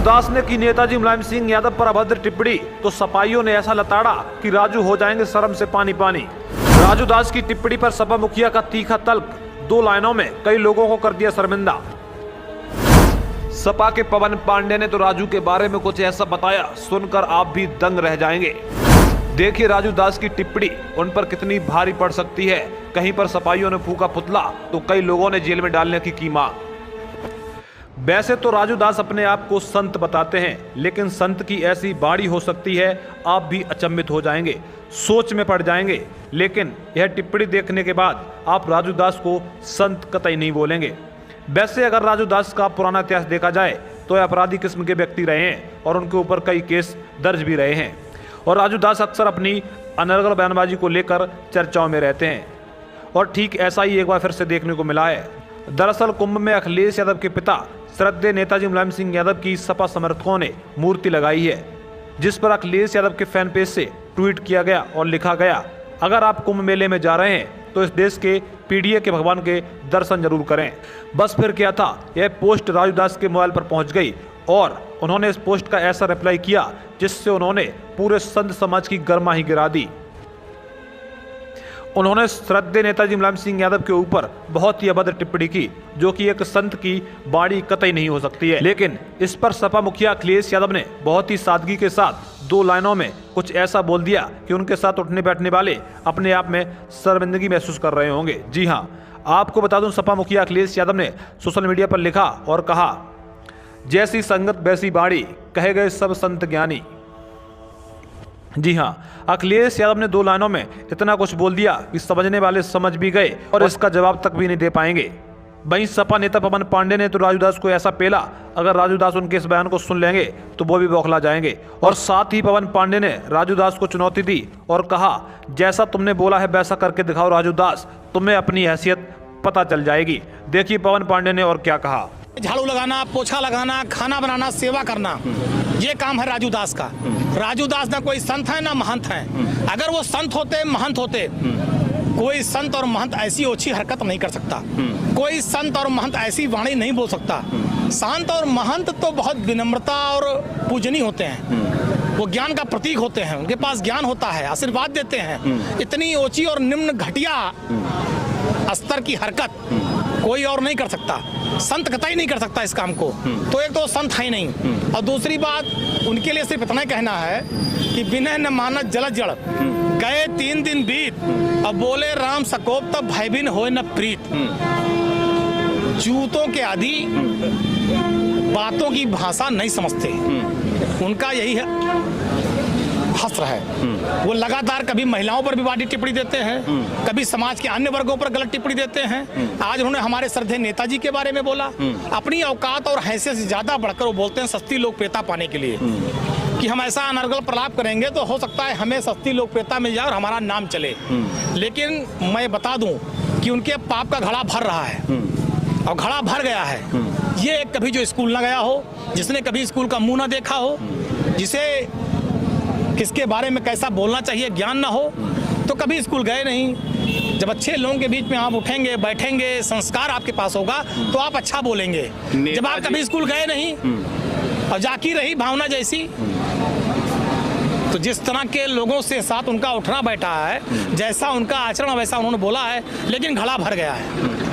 दास ने की नेताजी मुलायम सिंह यादव पर अभद्र टिप्पणी तो सपाइयों ने ऐसा लताड़ा कि राजू हो जाएंगे शर्म से पानी पानी। राजू दास की टिप्पणी पर सपा मुखिया का तीखा तल्ख, 2 लाइनों में कई लोगों को कर दिया शर्मिंदा। सपा के पवन पांडे ने तो राजू के बारे में कुछ ऐसा बताया, सुनकर आप भी दंग रह जाएंगे। देखिए राजू दास की टिप्पणी उन पर कितनी भारी पड़ सकती है। कहीं पर सपाइयों ने फूका पुतला तो कई लोगों ने जेल में डालने की मांग। वैसे तो राजू दास अपने आप को संत बताते हैं, लेकिन संत की ऐसी बाड़ी हो सकती है, आप भी अचंभित हो जाएंगे, सोच में पड़ जाएंगे। लेकिन यह टिप्पणी देखने के बाद आप राजू दास को संत कतई नहीं बोलेंगे। वैसे अगर राजू दास का पुराना इतिहास देखा जाए तो अपराधी किस्म के व्यक्ति रहे हैं और उनके ऊपर कई केस दर्ज भी रहे हैं। और राजू दास अक्सर अपनी अनर्गल बयानबाजी को लेकर चर्चाओं में रहते हैं। और ठीक ऐसा ही एक बार फिर से देखने को मिला है। दरअसल कुंभ में अखिलेश यादव के पिता श्रद्धेय नेताजी मुलायम सिंह यादव की सपा समर्थकों ने मूर्ति लगाई है, जिस पर अखिलेश यादव के फैन पेज से ट्वीट किया गया और लिखा गया, अगर आप कुंभ मेले में जा रहे हैं तो इस देश के पीडीए के भगवान के दर्शन जरूर करें। बस फिर क्या था, यह पोस्ट राजू दास के मोबाइल पर पहुंच गई और उन्होंने इस पोस्ट का ऐसा रिप्लाई किया जिससे उन्होंने पूरे संत समाज की गर्मा ही गिरा दी। उन्होंने श्रद्धेय नेताजी मुलायम सिंह यादव के ऊपर बहुत ही अभद्र टिप्पणी की, जो कि एक संत की बाड़ी कतई नहीं हो सकती है। लेकिन इस पर सपा मुखिया अखिलेश यादव ने बहुत ही सादगी के साथ 2 लाइनों में कुछ ऐसा बोल दिया कि उनके साथ उठने बैठने वाले अपने आप में शर्मिंदगी महसूस कर रहे होंगे। जी हाँ, आपको बता दूं, सपा मुखिया अखिलेश यादव ने सोशल मीडिया पर लिखा और कहा, जैसी संगत वैसी बाड़ी, कहे गए सब संत ज्ञानी। जी हाँ, अखिलेश यादव ने 2 लाइनों में इतना कुछ बोल दिया कि समझने वाले समझ भी गए और इसका जवाब तक भी नहीं दे पाएंगे। वहीं सपा नेता पवन पांडे ने तो राजू दास को ऐसा पेला, अगर राजू दास उनके इस बयान को सुन लेंगे तो वो भी बौखला जाएंगे। और साथ ही पवन पांडे ने राजू दास को चुनौती दी और कहा, जैसा तुमने बोला है वैसा करके दिखाओ राजू दास, तुम्हें अपनी हैसियत पता चल जाएगी। देखिए पवन पांडे ने और क्या कहा। झाड़ू लगाना, पोछा लगाना, खाना बनाना, सेवा करना, ये काम है राजू दास का। राजू दास ना कोई संत है ना महंत है। अगर वो संत होते, महंत होते, कोई संत और महंत ऐसी ओछी हरकत नहीं कर सकता, कोई संत और महंत ऐसी वाणी नहीं बोल सकता। संत और महंत तो बहुत विनम्रता और पूजनीय होते हैं, वो ज्ञान का प्रतीक होते हैं, उनके पास ज्ञान होता है, आशीर्वाद देते हैं। इतनी ऊंची और निम्न घटिया स्तर की हरकत कोई और नहीं कर सकता, संत कतई नहीं कर सकता इस काम को। तो एक तो संत है ही नहीं, और दूसरी बात उनके लिए सिर्फ इतना कहना है कि विनय न मानत जल जड़, गए 3 दिन बीत, अब बोले राम सकोप तब भयभीन होए न प्रीत। जूतों के आदि बातों की भाषा नहीं समझते, उनका यही है हस्त्र है। वो लगातार कभी महिलाओं पर विवादित टिप्पणी देते हैं, कभी समाज के अन्य वर्गों पर गलत टिप्पणी देते हैं। आज उन्होंने हमारे श्रद्धेय नेताजी के बारे में बोला। अपनी औकात और हैसियत से ज्यादा बढ़कर वो बोलते हैं सस्ती लोकप्रियता पाने के लिए कि हम ऐसा अनर्गल प्रलाप करेंगे तो हो सकता है हमें सस्ती लोकप्रियता मिल जाए और हमारा नाम चले। लेकिन मैं बता दूं कि उनके पाप का घड़ा भर रहा है और घड़ा भर गया है। ये कभी जो स्कूल न गया हो, जिसने कभी स्कूल का मुंह न देखा हो, जिसे किसके बारे में कैसा बोलना चाहिए ज्ञान ना हो, तो कभी स्कूल गए नहीं। जब अच्छे लोगों के बीच में आप उठेंगे, बैठेंगे, संस्कार आपके पास होगा तो आप अच्छा बोलेंगे। जब आप कभी स्कूल गए नहीं और जाकी रही भावना जैसी, तो जिस तरह के लोगों से साथ उनका उठना बैठा है, जैसा उनका आचरण वैसा उन्होंने बोला है, लेकिन घड़ा भर गया है।